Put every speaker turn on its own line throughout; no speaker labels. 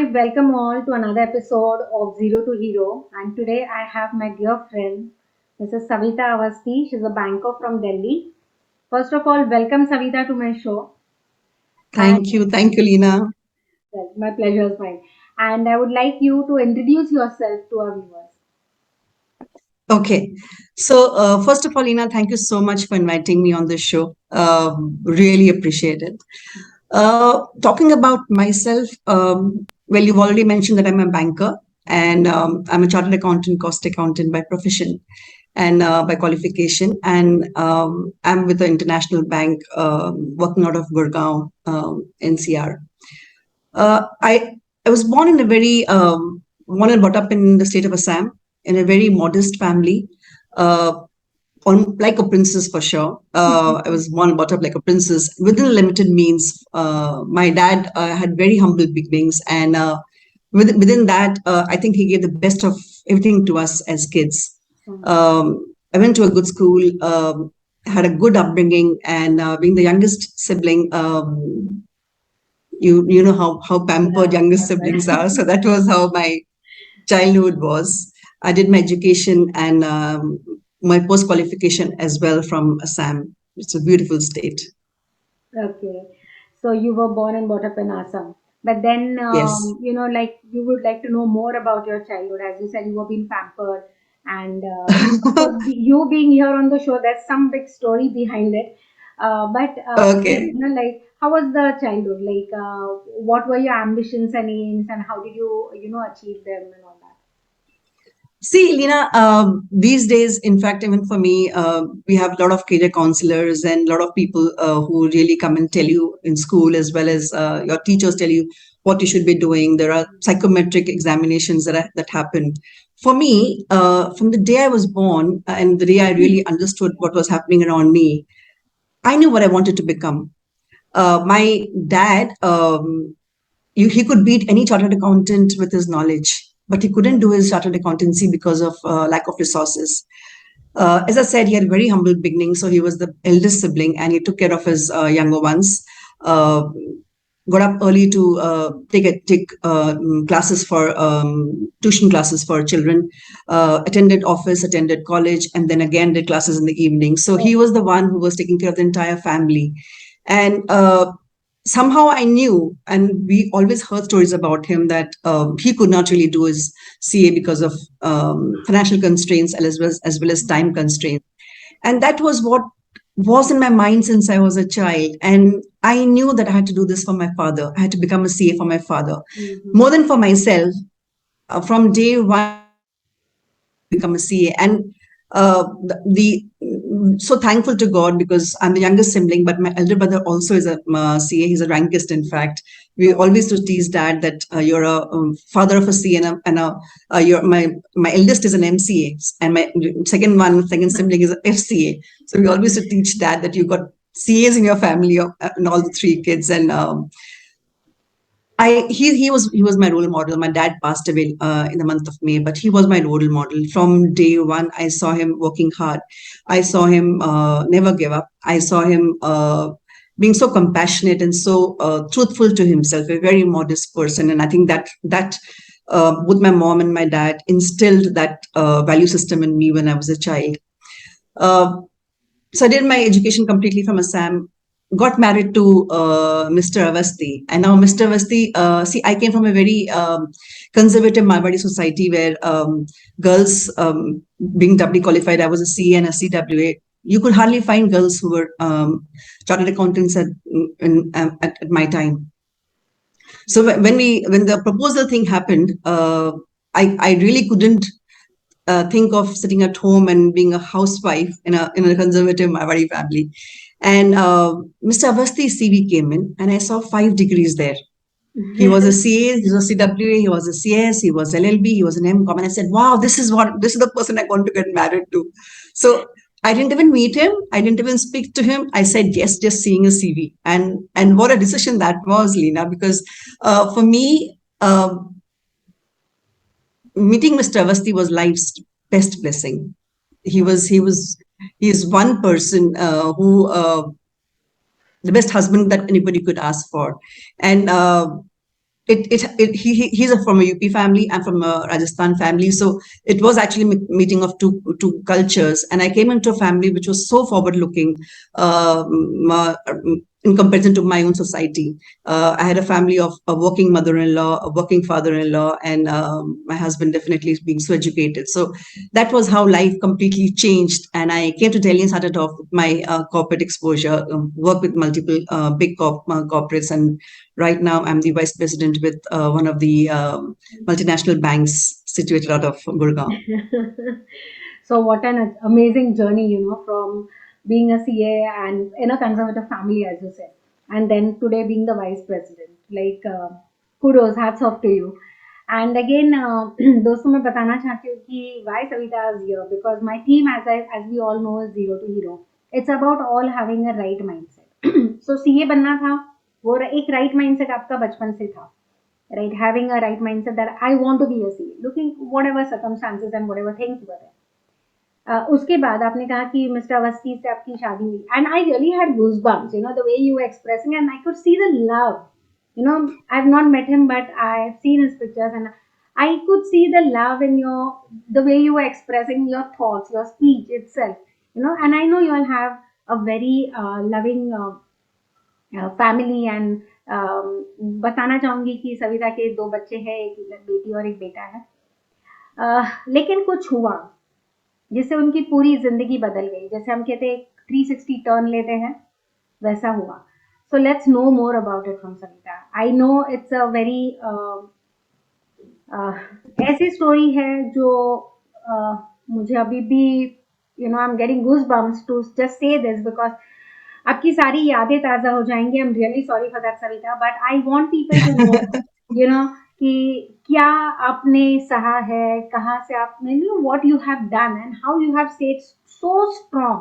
Hi, welcome all to another episode of Zero to Hero. And today I have my dear friend, Mrs. Savita Awasthy. She's a banker from Delhi. First of all, welcome Savita to my show. And
Thank you, Lina.
well, my pleasure is mine. And I would like you to introduce yourself to our viewers.
Okay, first of all, Lina, thank you so much for inviting me on this show. Really appreciate it. Talking about myself, well, you've already mentioned that I'm a banker and I'm a chartered accountant, cost accountant by profession and by qualification. And I'm with an international bank working out of Gurgaon, NCR. I was born in a very born and brought up in the state of Assam in a very modest family, uh, like a princess for sure. I was born and brought up like a princess within limited means. My dad had very humble beginnings, and within that, I think he gave the best of everything to us as kids. I went to a good school. Had a good upbringing, and being the youngest sibling, you know how pampered
Yeah,
youngest siblings
pampered.
are. So that was how my childhood was. I did my education and my post qualification as well from Assam. It's a beautiful state.
Okay. So you were born and brought up in Assam. But then,
Yes.
like you would like to know more about your childhood. As you said, you were being pampered, and of course, you being here on the show, there's some big story behind it.
Okay.
Like, how was the childhood? Like, what were your ambitions and aims, and how did you achieve them and all that?
See, Lina, these days, in fact, even for me, we have a lot of career counselors and a lot of people who really come and tell you in school, as well as your teachers tell you what you should be doing. There are psychometric examinations that happen. For me, from the day I was born and the day I really understood what was happening around me, I knew what I wanted to become. My dad, he could beat any chartered accountant with his knowledge, but he couldn't do his chartered accountancy because of lack of resources. As I said, he had very humble beginnings, so he was the eldest sibling, and he took care of his younger ones. Uh, Got up early to take classes for tuition classes for children. Attended office, attended college, and then again did classes in the evening. So he was the one who was taking care of the entire family, and somehow I knew, and we always heard stories about him that he could not really do his CA because of financial constraints as well as time constraints. And that was what was in my mind since I was a child. And I knew that I had to do this for my father. I had to become a CA for my father.
Mm-hmm.
More than for myself, from day one, become a CA. And the so thankful to God because I'm the youngest sibling, but my elder brother also is a CA. He's a rankist, in fact. We always used to tease dad that you're a father of a CA you're my eldest is an MCA, and my second sibling is an FCA. So we always used to teach dad that you got CAs in your family and all the three kids, and he was my role model. My dad passed away in the month of May, but he was my role model from day one. I saw him working hard. I saw him never give up. I saw him being so compassionate and so truthful to himself. A very modest person, and I think that both my mom and my dad instilled that value system in me when I was a child. Uh, so I did my education completely from Assam. Got married to Mr. Awasthi, and now Mr. Awasthi. See, I came from a very conservative Marwadi society where girls being doubly qualified. I was a CA and a CWA. You could hardly find girls who were chartered accountants at my time. So when the proposal thing happened, I really couldn't think of sitting at home and being a housewife in a conservative Marwari family. And Mr. Avasthi's CV came in, and I saw 5 degrees there. He was a CA, he was a CWA, he was a CS, he was LLB, he was an MCOM, and I said, "Wow, this is the person I want to get married to." So I didn't even meet him. I didn't even speak to him. I said yes, just seeing a CV, and what a decision that was, Lena. Because for me, meeting Mr. Avasthi was life's best blessing. He is one person who the best husband that anybody could ask for, and he's from a UP family. I'm from a Rajasthan family, so it was actually meeting of two cultures. And I came into a family which was so forward looking, in comparison to my own society. I had a family of a working mother-in-law, a working father-in-law, and my husband definitely being so educated. So that was how life completely changed. And I came to Delhi and started off with my corporate exposure, work with multiple big corporates, and right now I'm the vice president with one of the multinational banks situated out of Gurgaon.
So what an amazing journey, from being a CA and in a conservative family, as you said, and then today being the vice president. Like, kudos, hats off to you. And again, दोस्तों मैं बताना चाहती हूँ कि why Savita is here, because my team, as we all know, is zero to hero. It's about all having a right mindset. So CA बनना था, वो एक right mindset आपका बचपन से था, right? Having a right mindset that I want to be a CA, looking whatever circumstances and whatever things were there. उसके बाद आपने कहा कि मिस्टर अवस्थी से आपकी शादी हुई, and I really had goosebumps, the way you expressing, and I could see the love. I have not met him, but I have seen his pictures, and I could see the love in the way you were expressing your thoughts, your speech itself, and I know you all have a very loving family. And बताना चाहूँगी कि सविता के 2 बच्चे हैं, एक बेटी और एक बेटा है. लेकिन कुछ हुआ जिससे उनकी पूरी जिंदगी बदल गई. जैसे हम कहते हैं 360 टर्न लेते हैं, वैसा हुआ. So let's know more about it from Savita. I know it's a very ऐसी स्टोरी है जो मुझे अभी भी I am getting goose bumps to just say this, because आपकी सारी यादें ताज़ा हो जाएंगी. I am really sorry for that Savita, but I want people to know कि क्या आपने सहा है, कहाँ से आपने, what you have done and how you have stayed so strong.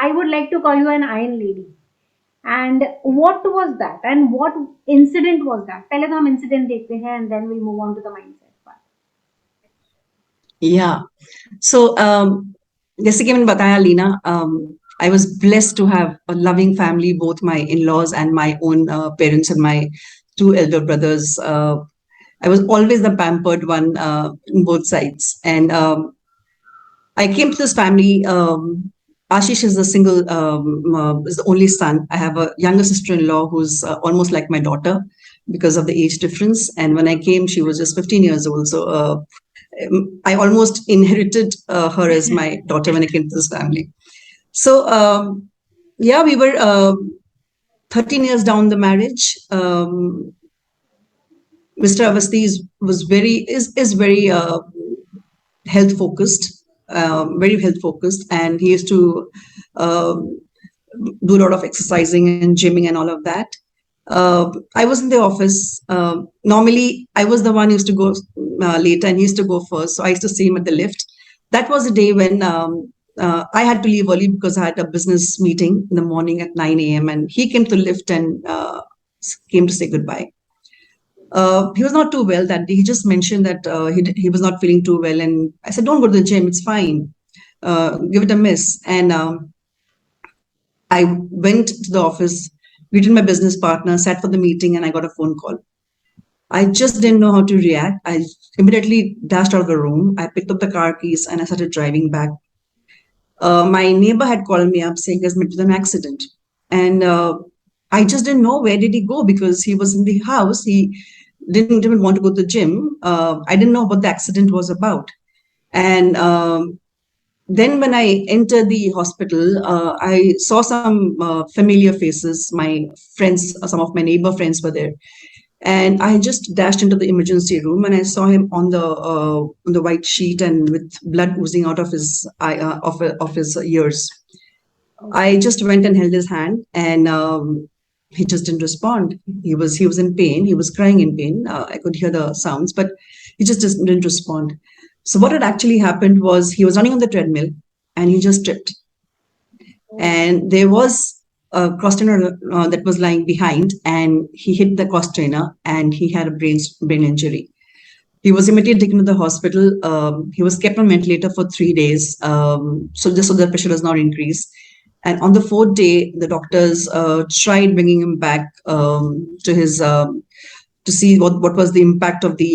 I would like to call you an iron lady. And what was that, and what incident was that? पहले तो हम incident देखते हैं, and then we'll move on to the mindset part.
Yeah. So, जैसे कि मैंने बताया Leena, I was blessed to have a loving family, both my in-laws and my own parents and my 2 elder brothers. I was always the pampered one in both sides. And I came to this family. Ashish is is the only son. I have a younger sister-in-law who's almost like my daughter because of the age difference. And when I came, she was just 15 years old. So I almost inherited her as my daughter when I came to this family. So yeah, we were 13 years down the marriage. Mr. Awasthy is very health focused, very health focused, and he used to do a lot of exercising and gymming and all of that. I was in the office. Normally, I was the one who used to go later, and he used to go first. So I used to see him at the lift. That was a day when I had to leave early because I had a business meeting in the morning at 9 a.m. And he came to the lift and came to say goodbye. He was not too well that day. He just mentioned that he was not feeling too well. And I said, don't go to the gym. It's fine. Give it a miss. And I went to the office, greeted my business partner, sat for the meeting, and I got a phone call. I just didn't know how to react. I immediately dashed out of the room. I picked up the car keys and I started driving back. My neighbor had called me up saying there's been an accident. And I just didn't know where did he go because he was in the house. He didn't even want to go to the gym. I didn't know what the accident was about. And then when I entered the hospital, I saw some familiar faces. My friends, some of my neighbor friends were there. And I just dashed into the emergency room and I saw him on the white sheet and with blood oozing out of his of his ears. I just went and held his hand, and he just didn't respond. He was in pain. He was crying in pain. I could hear the sounds, but he just didn't respond. So what had actually happened was he was running on the treadmill and he just tripped. And there was a cross trainer that was lying behind, and he hit the cross trainer and he had a brain injury. He was immediately taken to the hospital. He was kept on ventilator for 3 days, so the pressure does not increase. And on the 4th day, the doctors tried bringing him back to to see what was the impact of the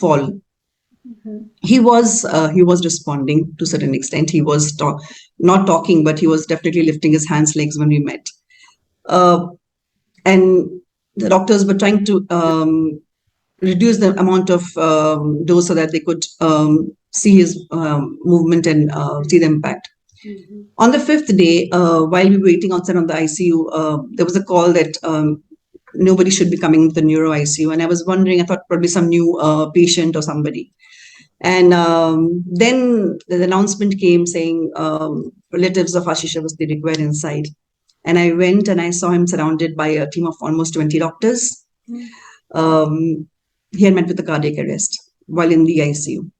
fall.
Mhm.
He was responding to a certain extent. He was not talking, but he was definitely lifting his hands, legs when we met. And the doctors were trying to reduce the amount of dose so that they could see his movement and see the impact.
Mhm.
On the fifth day, while we were waiting outside on the ICU, there was a call that nobody should be coming to the neuro ICU. And I was wondering, I thought probably some new patient or somebody. And then the announcement came saying relatives of Ashish Awasthy required inside. And I went and I saw him surrounded by a team of almost 20 doctors.
Mm.
He had met with a cardiac arrest while in the ICU.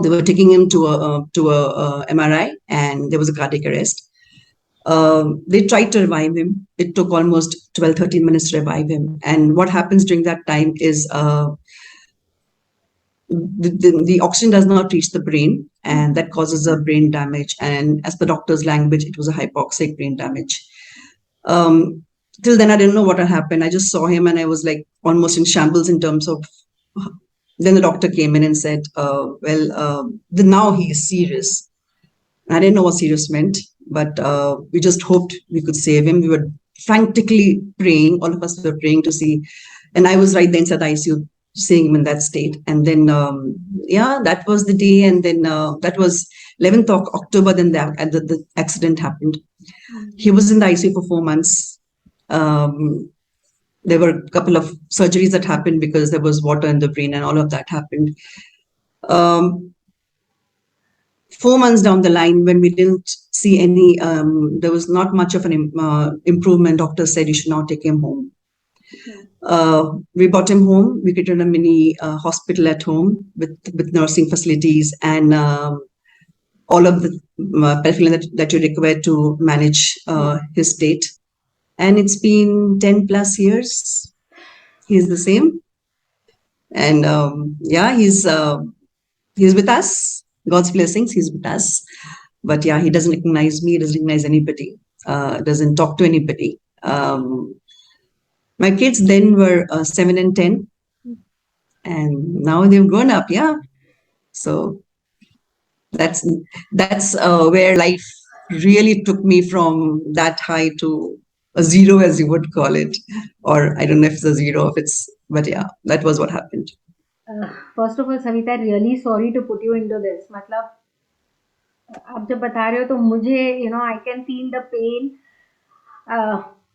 They
Oh.
were taking him to a MRI, and there was a cardiac arrest. They tried to revive him. It took almost 12, 13 minutes to revive him. And what happens during that time is the oxygen does not reach the brain, and that causes a brain damage. And as the doctor's language, it was a hypoxic brain damage. Till then, I didn't know what had happened. I just saw him, and I was like almost in shambles in terms of. Then the doctor came in and said, now he is serious. I didn't know what serious meant, but we just hoped we could save him. We were frantically praying. All of us were praying to see. And I was right there inside the ICU, seeing him in that state. And then, that was the day. And then that was 11th of October. Then the accident happened. He was in the ICU for 4 months. There were a couple of surgeries that happened because there was water in the brain, and all of that happened. 4 months down the line, when we didn't see any, there was not much of an improvement. Doctor said you should now take him home. We brought him home. We created a mini hospital at home with nursing facilities and all of the paraphernalia that you require to manage his state. And it's been 10 plus years. He's the same. And he's with us. God's blessings, he's with us. But yeah, he doesn't recognize me, he doesn't recognize anybody, doesn't talk to anybody. My kids then were 7 and 10, and now they've grown up. Yeah, so that's where life really took me from that high to a zero, as you would call it, or I don't know if it's a zero, but yeah, that was what happened.
First of all, Savita, really sorry to put you into this. मतलब आप जब बता रहे हो तो मुझे I can feel the pain.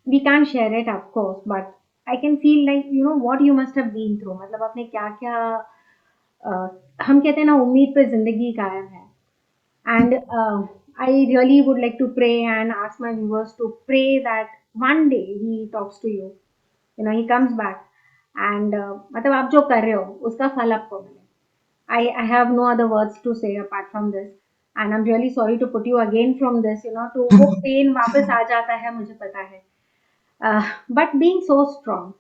We can't share it, of course, but I can feel like what you must have been through. मतलब आपने क्या क्या हम कहते हैं ना उम्मीद पे जिंदगी कायम है. And I really would like to pray and ask my viewers to pray that one day he talks to you. He comes back. And मतलब आप जो कर रहे हो उसका फल आपको मिले. I have no other words to say apart from this. And I'm really sorry to put you again from this, to वो pain वापस आ जाता है मुझे पता है. But being so strong,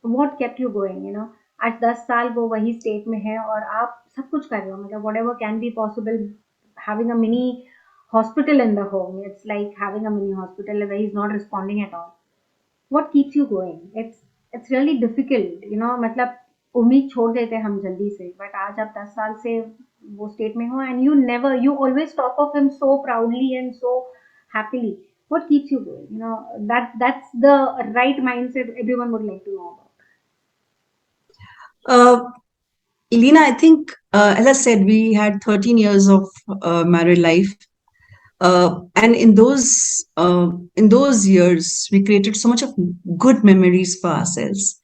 what kept you going, आज 10 साल वो वही स्टेट में है और आप सब कुछ कर रहे हो. मतलब whatever can be possible, having a mini hospital in the home, it's like having a mini hospital where he's not responding at all. What keeps you going? It's really difficult, मतलब उम्मीद छोड़ देते हैं हम जल्दी से. बट आज आप 10 साल से वो स्टेट में हो and you always talk of him so proudly and so happily. What keeps you going? That's the right mindset everyone would like to know about.
Elena, I think, as I said, we had 13 years of married life. And in those years, we created so much of good memories for ourselves.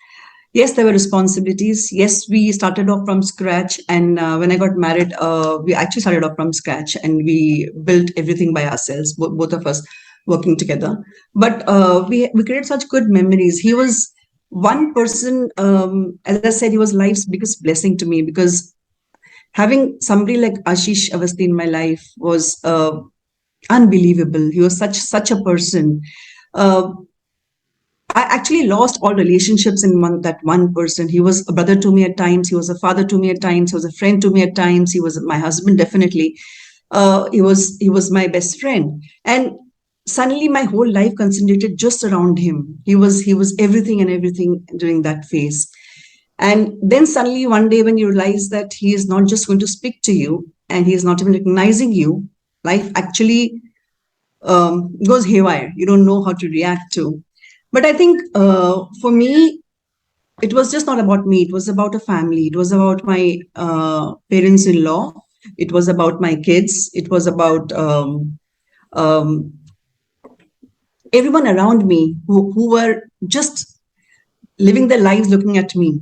Yes, there were responsibilities. Yes, we started off from scratch. And when I got married, we actually started off from scratch and we built everything by ourselves, both of us working together. But we created such good memories. He was one person, as I said, he was life's biggest blessing to me, because having somebody like Ashish Awasthy in my life was unbelievable. He was such a person. I actually lost all relationships in that one person. He was a brother to me at times. He was a father to me at times. He was a friend to me at times. He was my husband, definitely. He was my best friend. And suddenly my whole life concentrated just around him. He was everything and everything during that phase. And then suddenly one day when you realize that he is not just going to speak to you and he is not even recognizing you, life actually goes haywire. You don't know how to react to. But I think for me, it was just not about me. It was about a family. It was about my parents-in-law. It was about my kids. It was about um, everyone around me who were just living their lives looking at me.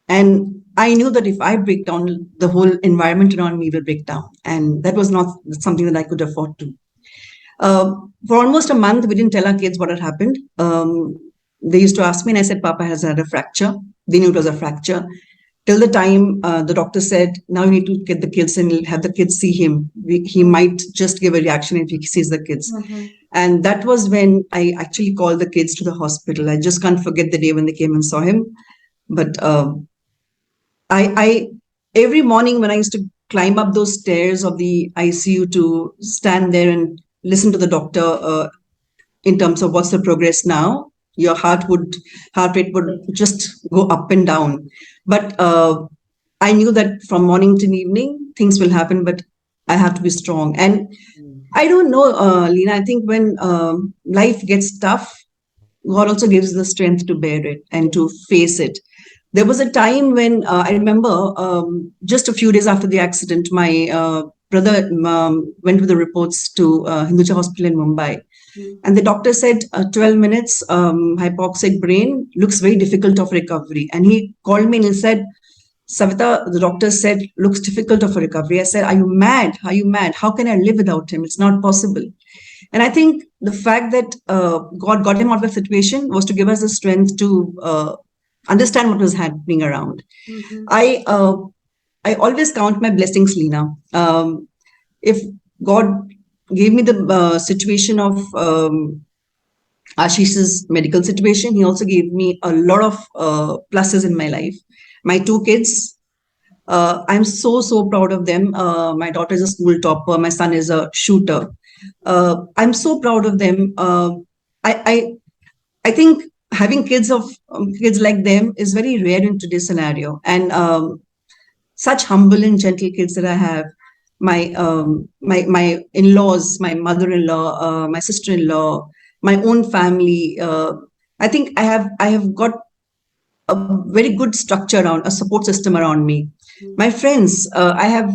And I knew that if I break down, the whole environment around me will break down. And that was not something that I could afford to. For almost a month, we didn't tell our kids what had happened. They used to ask me, and I said, Papa has had a fracture. They knew it was a fracture. Till the time the doctor said, now you need to get the kids and have the kids see him. He might just give a reaction if he sees the kids.
Mm-hmm.
And that was when I actually called the kids to the hospital. I just can't forget the day when they came and saw him. But I every morning when I used to climb up those stairs of the ICU to stand there and listen to the doctor in terms of what's the progress now, your heart rate would just go up and down. But I knew that from morning to evening things will happen, but I have to be strong. And I don't know, Lena. I think when life gets tough, God also gives the strength to bear it and to face it. There was a time when I remember just a few days after the accident, my brother went with the reports to Hinduja Hospital in Mumbai. And the doctor said 12 minutes, hypoxic brain, looks very difficult of recovery. And he called me and he said, Savita, the doctor said, looks difficult of a recovery. I said, are you mad? Are you mad? How can I live without him? It's not possible. And I think the fact that God got him out of the situation was to give us the strength to understand what was happening around.
Mm-hmm.
I always count my blessings, Lena. If God gave me the situation of Ashish's medical situation, he also gave me a lot of pluses in my life. My two kids, I'm so proud of them. My daughter is a school topper. My son is a shooter. I'm so proud of them. I, I I think having kids like them is very rare in today's scenario, and such humble and gentle kids that I have. My in-laws, my mother-in-law, my sister-in-law, my own family. I think I have got a very good structure around a support system around me. My friends, I have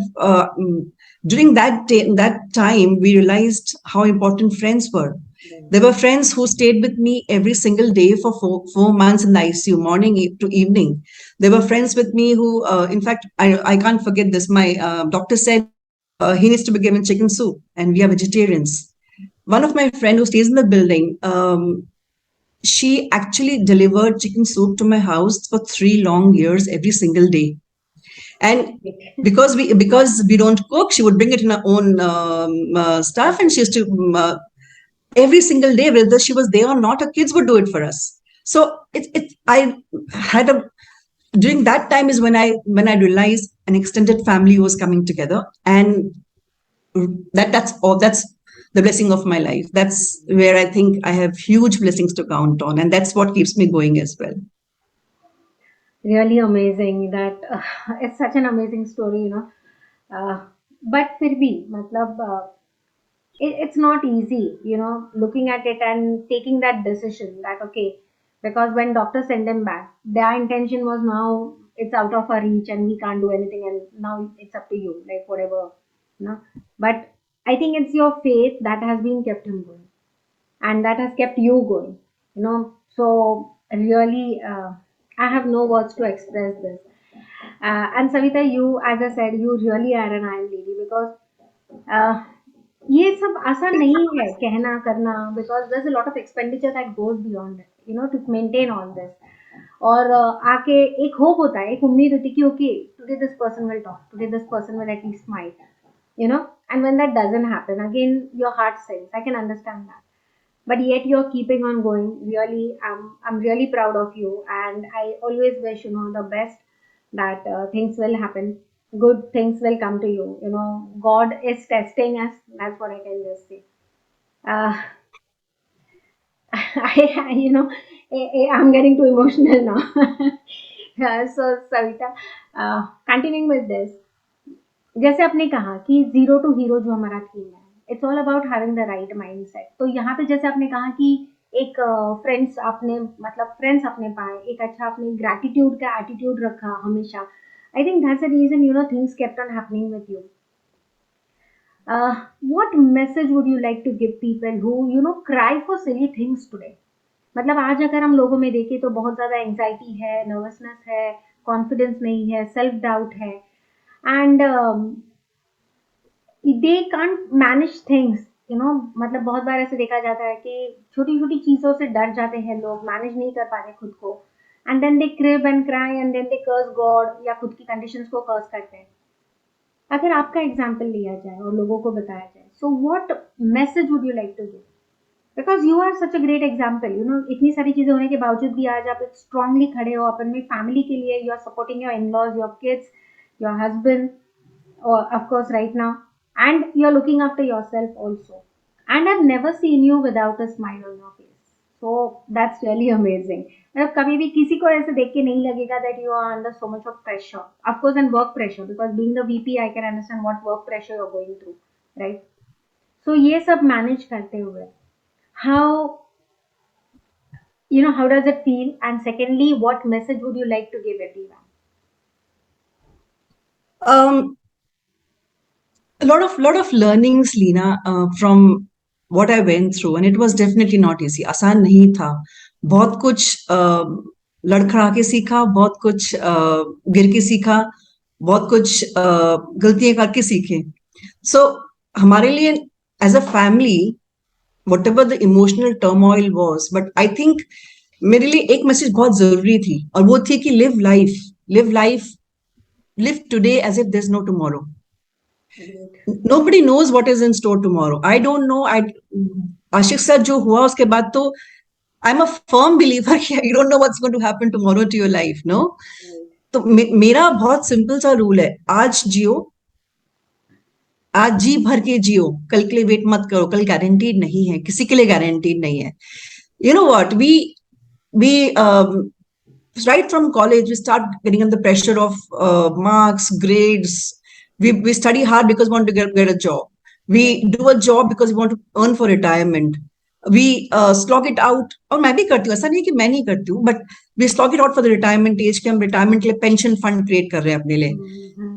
during that time we realized how important friends were. There were friends who stayed with me every single day for 4 months in the ICU, morning to evening. There were friends with me who, in fact, I can't forget this. My doctor said he needs to be given chicken soup, and we are vegetarians. One of my friend who stays in the building, she actually delivered chicken soup to my house for 3 long years every single day. And because we don't cook, she would bring it in her own stuff, and she used to every single day, whether she was there or not, her kids would do it for us. So it I had a during that time is when I realized an extended family was coming together, and that's the blessing of my life. That's where I think I have huge blessings to count on, and that's what keeps me going as well.
Really amazing that it's such an amazing story, but फिर भी मतलब it's not easy, looking at it and taking that decision that okay, because when doctors send him back, their intention was now it's out of our reach and we can't do anything, and now it's up to you, like whatever, you know. But I think it's your faith that has been kept him going, and that has kept you going, So really, I have no words to express this. And Savita, you, as I said, you really are an iron lady because uh, ये सब आसान नहीं है कहना करना, because there's a lot of expenditure that goes beyond it, to maintain all this. और आके एक होप होता है, एक उम्मीद होती है कि okay, today this person will talk, today this person will at least smile, and when that doesn't happen, again your heart sinks. I can understand that, but yet you're keeping on going. Really, I'm really proud of you, and I always wish the best, that things will happen, good things will come to you. God is testing us, that's what I can just say. uh, I'm getting too emotional now. So Savita, continuing with this, जैसे आपने कहा कि zero two hero जो हमारा theme है, it's all about having the right mindset. तो यहाँ पे जैसे आपने कहा कि एक फ्रेंड्स आपने पाए, एक अच्छा आपने ग्रैटिट्यूड का एटीट्यूड रखा हमेशा। I think that's the reason things kept on happening with you. What message would you like to give people who cry for silly things today? मतलब आज अगर हम लोगों में देखें तो बहुत ज़्यादा एंजाइटी है, नर्वसनेस है, कॉन्फिडेंस नहीं है, सेल्फ डाउट है, and they can't manage things. मतलब बहुत बार ऐसे देखा जाता है कि छोटी छोटी चीज़ों से डर जाते हैं लोग, मैनेज नहीं कर पाते खुद को, and then they crib and cry and then they curse God या खुद की कंडीशंस को कर्स करते हैं। अगर आपका एग्जाम्पल लिया जाए और लोगों को बताया जाए, so what message would you like to give? Because you are such a great example. इतनी सारी चीजें होने के बावजूद भी आज आप स्ट्रांगली खड़े हो अपनी फैमिली के लिए। You are supporting your in laws, your kids, your husband, or of course right now, and you're looking after yourself also, and I've never seen you without a smile on your face, so that's really amazing. मतलब कभी भी किसी को ऐसे देख के नहीं लगेगा that you are under so much of pressure, of course, and work pressure, because being the VP I can understand what work pressure you're going through, right? So ये सब मैनेज करते हुए how how does it feel, and secondly what message would you like to give everyone?
Um, a lot of learnings, Leena, from what I went through, and it was definitely not easy. आसान नहीं था. बहुत कुछ लड़खड़ा के सीखा, बहुत कुछ गिर के सीखा, बहुत कुछ गलतियां करके सीखे. So हमारे लिए as a family, whatever the emotional turmoil was, but I think मेरे लिए एक मैसेज बहुत जरूरी थी, और वो थी कि live today as if there's no tomorrow. Nobody knows what is in store tomorrow. I don't know. आशिक साथ जो हुआ उसके बाद तो I'm a firm believer कि you don't know what's going to happen tomorrow to your life, no? तो मेरा बहुत सिंपल सा रूल है, आज जियो, आज जी भर के जियो, कल के लिए वेट मत करो, कल गारंटीड नहीं है, किसी के लिए गारंटीड नहीं है. You know what? We right from college we start getting under the pressure of marks, grades. We study hard because we want to get a job. We do a job because we want to earn for retirement. We slog it out. और मैं भी करती हूँ, ऐसा नहीं कि मैं नहीं करती हूँ, but we slog it out for the retirement age कि हम retirement के लिए pension fund create कर रहे हैं अपने लिए.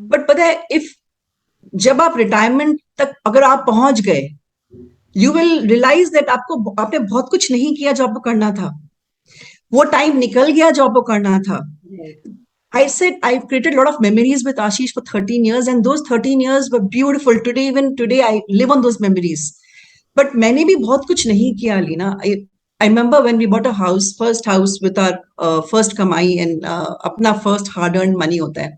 But पता है, if जब आप retirement तक अगर आप पहुंच गए, you will realize that आपने बहुत कुछ नहीं किया जो आपको करना था. वो टाइम निकल गया जो आपको करना था. I said I've created a lot of memories with Ashish for 13 years, and those 13 years were beautiful. Even today, I live on those memories. But मैंने भी बहुत कुछ नहीं किया, Leena. I remember when we bought a house, first house with our first कमाई and अपना first hard-earned money होता है.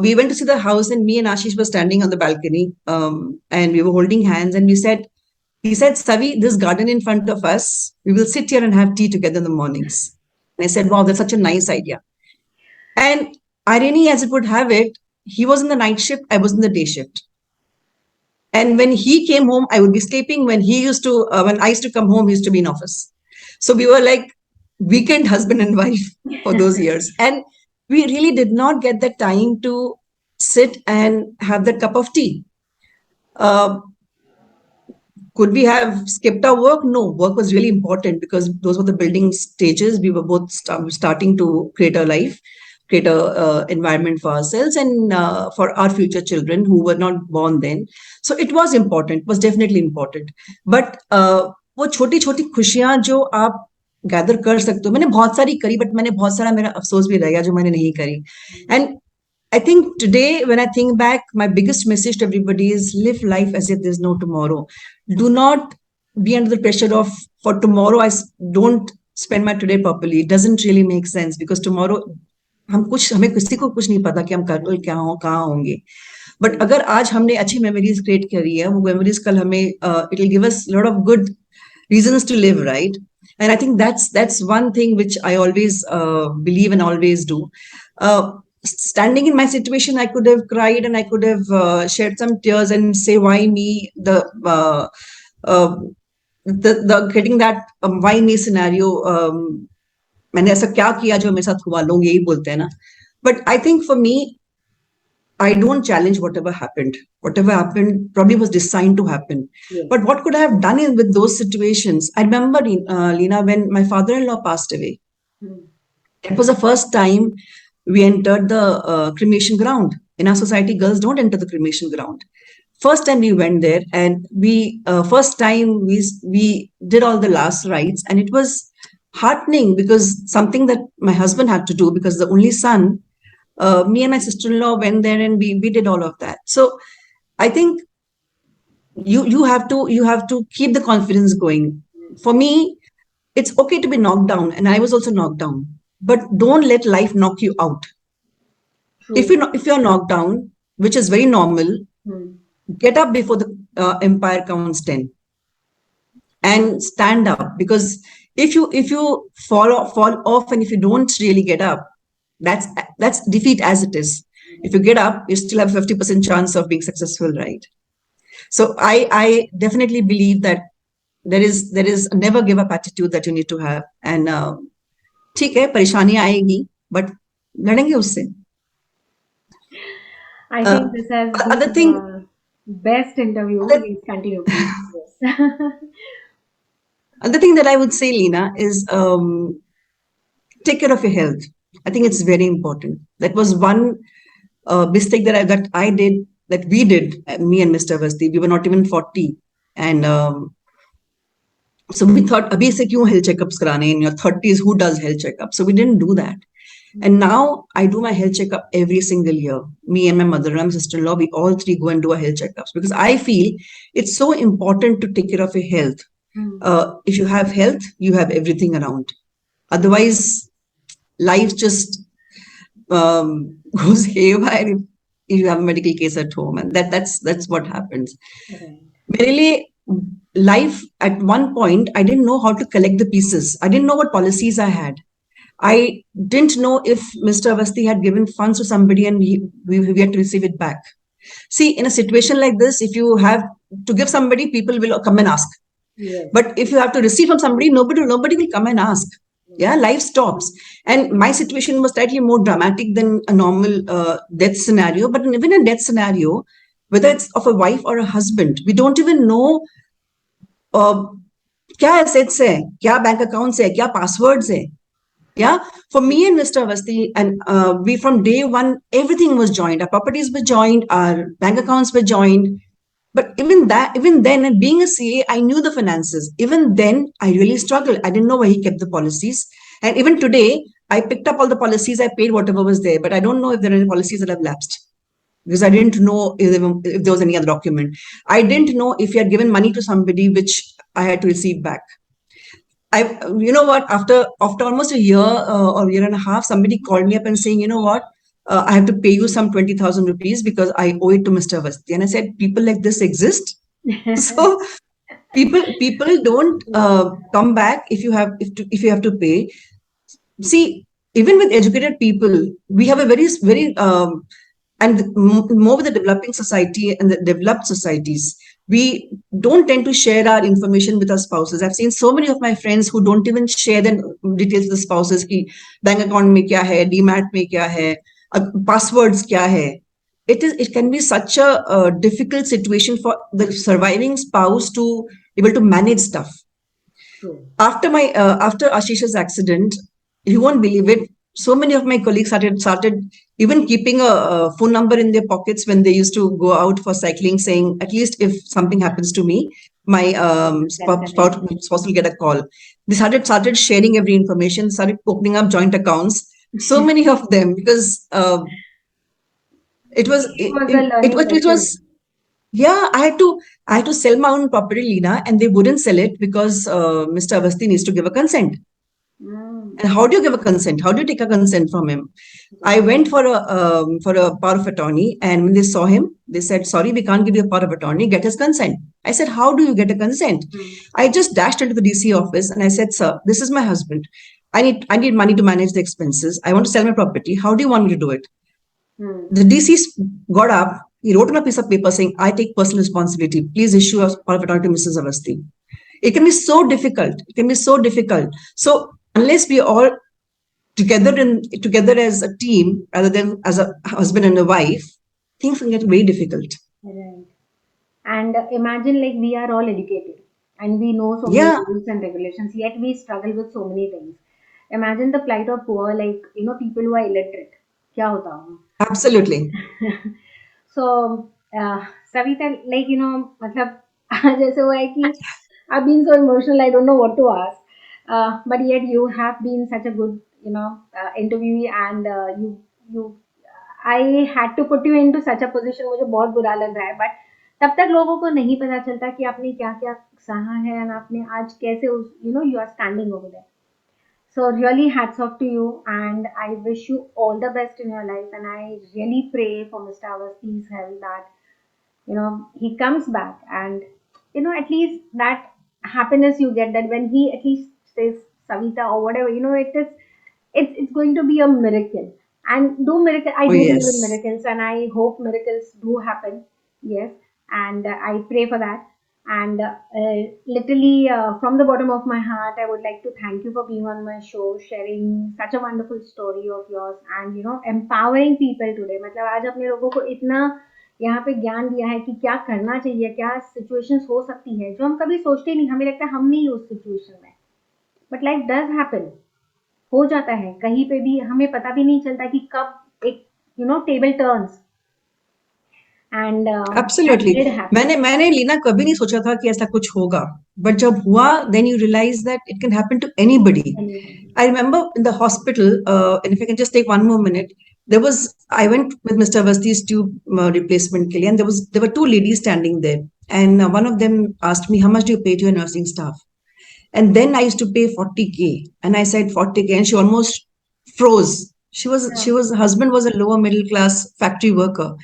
We went to see the house, and me and Ashish were standing on the balcony, and we were holding hands, and he said, Savi, this garden in front of us, we will sit here and have tea together in the mornings. And I said, wow, that's such a nice idea. And irony as it would have it, he was in the night shift, I was in the day shift. And when he came home, I would be sleeping. When I used to come home, he used to be in office. So we were like weekend husband and wife for those years. And we really did not get the time to sit and have that cup of tea. Could we have skipped our work? No, work was really important because those were the building stages. We were both starting to create a life, create a environment for ourselves and for our future children who were not born then. So it was important, it was definitely important. But वो छोटी छोटी खुशियां जो आप gather कर सकते हो, मैंने बहुत सारी करी, बट मैंने बहुत सारा मेरा अफसोस भी रह गया जो मैंने नहीं करी. And I think today, when I think back, my biggest message to everybody is live life as if there's no tomorrow. Do not be under the pressure of, for tomorrow, I don't spend my today properly. It doesn't really make sense because tomorrow, हमें किसी को कुछ नहीं पता कि हम कल क्या हो, कहाँ होंगे. But अगर आज हमने अच्छी memories create करी है, वो memories कल हमें, it will give us a lot of good reasons to live, right? And I think that's one thing which I always believe and always do. Standing in my situation, I could have cried and I could have shed some tears and say, why me? the getting that why me scenario, मैंने ऐसा क्या किया जो मेरे साथ हुआ, लोग यही बोलते हैं ना. But I think for me, I don't challenge whatever happened. Whatever happened probably was designed to happen.
Yes.
But what could I have done with those situations? I remember, Leena, when my father-in-law passed away. It was the first time we entered the cremation ground. In our society, girls don't enter the cremation ground. First time we went there, and first time we did all the last rites, and it was heartening because something that my husband had to do because the only son. Me and my sister-in-law went there and we did all of that. So I think you have to keep the confidence going. For me, it's okay to be knocked down, and I was also knocked down. But don't let life knock you out.
True.
If you're knocked down, which is very normal, get up before the empire counts 10 and stand up, because if you fall off and if you don't really get up, that's defeat as it is. If you get up, you still have 50% chance of being successful, right? So I definitely believe that there is a never give up attitude that you need to have. And ठीक है, परेशानी आएगी, but लड़ेंगे उससे.
I think this has been
other thing,
the best interview. Please continue. Yes.
Other thing that I would say, Leena, is take care of your health. I think it's very important. That was one mistake that I did, that we did, me and Mr. Awasthy. We were not even 40. And so we thought, abhi se kyun health checkups karane in your 30s? Who does health checkups? So we didn't do that. And now I do my health checkup every single year. Me and my mother and my sister-in-law, we all three go and do our health checkups because I feel it's so important to take care of your health. If you have health, you have everything around. Otherwise, life just goes haywire if you have a medical case at home, and that's what happens. Really, life at one point, I didn't know how to collect the pieces. I didn't know what policies I had. I didn't know if Mr. Awasthy had given funds to somebody and we had to receive it back. See, in a situation like this, if you have to give somebody, people will come and ask. Yes. But if you have to receive from somebody, nobody will come and ask. Yeah, life stops. And my situation was slightly more dramatic than a normal death scenario. But even in a death scenario, whether it's of a wife or a husband, we don't even know kya assets hai, kya bank accounts hai, kya passwords hai. Yeah, for me and Mr. Awasthy, and we from day one, everything was joined. Our properties were joined, our bank accounts were joined. But even then, and being a CA, I knew the finances. Even then, I really struggled. I didn't know where he kept the policies. And even today, I picked up all the policies, I paid whatever was there, but I don't know if there are any policies that have lapsed because I didn't know if there was any other document. I didn't know if he had given money to somebody which I had to receive back. You know what, after almost a year or year and a half, somebody called me up and saying, you know what, I have to pay you some 20,000 rupees because I owe it to Mr. Awasthy. And I said, people like this exist. So people don't come back if you have to pay. See, even with educated people, we have a very and more with the developing society and the developed societies, we don't tend to share our information with our spouses. I've seen so many of my friends who don't even share the details with the spouses. Ki bank account mein kya hai, demat mein kya hai, passwords kya hai. It can be such a difficult situation for the surviving spouse to able to manage stuff. True. After Ashish's accident, you won't believe it, so many of my colleagues started even keeping a phone number in their pockets when they used to go out for cycling, saying, at least if something happens to me, my spouse will get a call. They started sharing every information, started opening up joint accounts. So many of them, because it was yeah, I had to sell my own property, Leena, and they wouldn't sell it because Mr. Awasthy needs to give a consent. And how do you give a consent? How do you take a consent from him? I went for a power of attorney, and when they saw him, they said, sorry, we can't give you a power of attorney, get his consent. I said, how do you get a consent? I just dashed into the DC office and I said, sir, this is my husband. I need money to manage the expenses. I want to sell my property. How do you want me to do it? The DC got up, he wrote on a piece of paper saying, I take personal responsibility. Please issue a power of attorney to Mrs. Awasthy. It can be so difficult. It can be so difficult. So unless we all together as a team rather than as a husband and a wife, things can get very difficult.
Right. And imagine like we are all educated and we know so many
Yeah,
rules and regulations, yet we struggle with so many things. Imagine the plight of poor, like, people who are illiterate. क्या होता होगा?
absolutely.
So, Savita, like, मतलब आज ऐसे हुआ है कि I've been so emotional, I don't know what to ask. But yet you have been such a good, interviewee, and you, I had to put you into such a position. मुझे बहुत बुरा लग रहा है, but तब तक लोगों को नहीं पता चलता कि आपने क्या क्या सहा है and आपने आज कैसे उस, you are standing over there. So really hats off to you, and I wish you all the best in your life, and I really pray for Mr. Awasthi's health that he comes back, and at least that happiness you get, that when he at least says Savita or whatever, it's going to be a miracle. And do miracle, I
Oh
do believe in
yes.
miracles, and I hope miracles do happen. Yes, and I pray for that. And literally, from the bottom of my heart, I would like to thank you for being on my show, sharing such a wonderful story of yours, and empowering people today. मतलब आज अपने लोगों को इतना यहाँ पे ज्ञान दिया है कि क्या करना चाहिए, क्या सिचुएशंस हो सकती है जो हम कभी सोचते ही नहीं, हमें लगता है हम नहीं उस सिचुएशन में, बट लाइफ डज हैपन, हो जाता है कहीं पे भी, हमें पता भी नहीं चलता कि कब एक table turns, and that
Absolutely.
Did happen.
मैंने लीना कभी नहीं सोचा था कि ऐसा कुछ होगा, बट जब हुआ then you realize that it can happen to anybody. I remember in the hospital, and if I can just take one more minute, I went with Mr. Awasthi's tube replacement ke liye, and there were two ladies standing there, and one of them asked me, how much do you pay to your nursing staff? And then I used to pay 40K. And I said 40K. And she almost froze. Her husband was a lower middle class factory worker.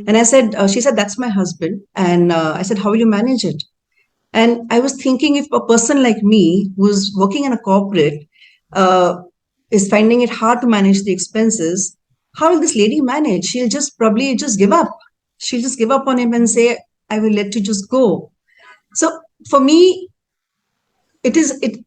And I said, she said, that's my husband. And I said, how will you manage it? And I was thinking, if a person like me who's working in a corporate uh, is finding it hard to manage the expenses, how will this lady manage? She'll just probably just give up. She'll just give up on him and say, I will let you just go. So for me, it is it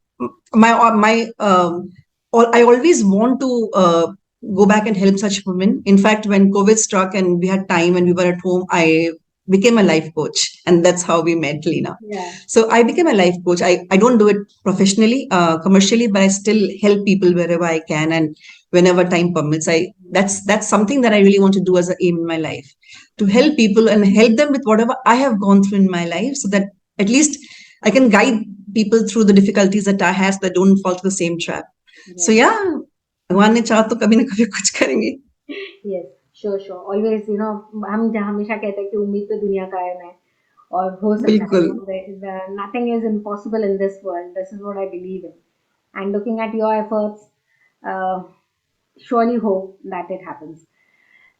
my I always want to go back and help such women. In fact, when COVID struck and we had time and we were at home, I became a life coach, and that's how we met, Lena.
Yeah.
So I became a life coach. I don't do it professionally, commercially, but I still help people wherever I can and whenever time permits. That's something that I really want to do as an aim in my life, to help people and help them with whatever I have gone through in my life, so that at least I can guide people through the difficulties that I have, so that don't fall to the same trap. So yeah, भगवान ने चाहा तो कभी ना कभी कुछ करेंगे.
Yes, sure. Always, हम हमेशा कहते हैं कि उम्मीद पे दुनिया कायम है और हो सकता है.
बिल्कुल.
Nothing is impossible in this world. This is what I believe in. And looking at your efforts, uh, surely hope that it happens.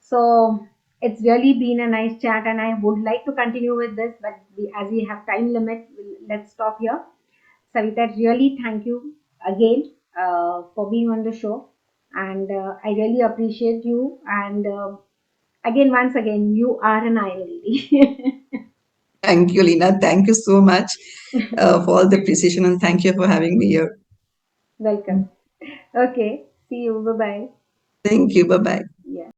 So it's really been a nice chat, and I would like to continue with this, but as we have time limit, let's stop here. Savita, really thank you again for being on the show, and I really appreciate you. And again, once again, you are an iron lady.
Thank you, Lena. Thank you so much for all the appreciation, and thank you for having me here.
Welcome. Okay, see you. Bye bye.
Thank you. Bye bye.
Yeah.